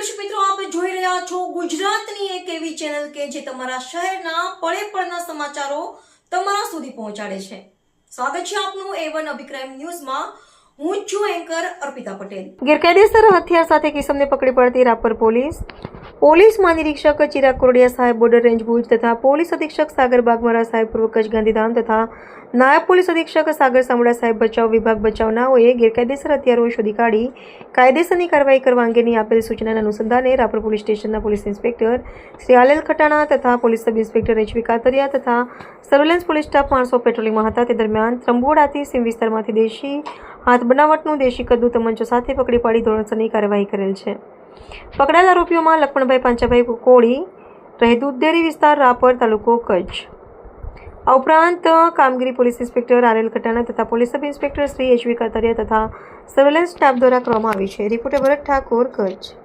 દર્શક મિત્રો, આપ જોઈ રહ્યા છો ગુજરાતની એક એવી ચેનલ કે જે તમારા શહેરના પળે પળના સમાચારો તમારા સુધી પહોંચાડે છે. સ્વાગત છે આપનું A1 અભિક્રાઇમ ન્યૂઝમાં. હું છું એન્કર અર્પિતા પટેલ. ગેરકાયદેસર હથિયાર સાથે કિસમને પકડી પાડતી રાપર પોલીસ મહાનિરીક્ષક ચિરાગ કોરડિયા સાહેબ બોર્ડર રેન્જ ભુજ તથા પોલીસ અધિક્ષક સાગર બાગમારા સાહેબ પૂર્વ કચ્છ ગાંધીધામ તથા નાયબ પોલીસ અધિક્ષક સાગર સામડા સાહેબ બચાવ વિભાગ બચાવનાઓએ ગેરકાયદેસર હથિયારો શોધી કાઢી કાયદેસરની કાર્યવાહી કરવા અંગેની આપેલ સૂચનાના અનુસંધાને રાપર પોલીસ સ્ટેશનના પોલીસ ઇન્સ્પેક્ટર શ્રી આલેલ ખટાણા તથા પોલીસ સબ ઇન્સ્પેક્ટર એચ.વી. કાતરિયા તથા સર્વેલન્સ પોલીસ સ્ટાફ માણસો પેટ્રોલિંગમાં હતા. તે દરમિયાન ત્રંબોડાથી સીમ વિસ્તારમાંથી દેશી હાથ બનાવટનું દેશી કદ્દુ તમંચો સાથે પકડી પાડી ધોરણસરની કાર્યવાહી કરેલ છે. પકડાયેલ આરોપીઓમાં લક્ષ્મણભાઈ પાંચાભાઈ કોળી, રહે દૂધડેરી વિસ્તાર, રાપર, તાલુકો કચ્છ. આ ઉપરાંત કામગીરી પોલીસ ઇન્સ્પેક્ટર આલેલ ખટાણા તથા police sub inspector Shri H V. Katariya તથા સર્વેલન્સ સ્ટાફ દ્વારા કરવામાં આવી છે. રિપોર્ટર ભરત ઠાકોર, કચ્છ.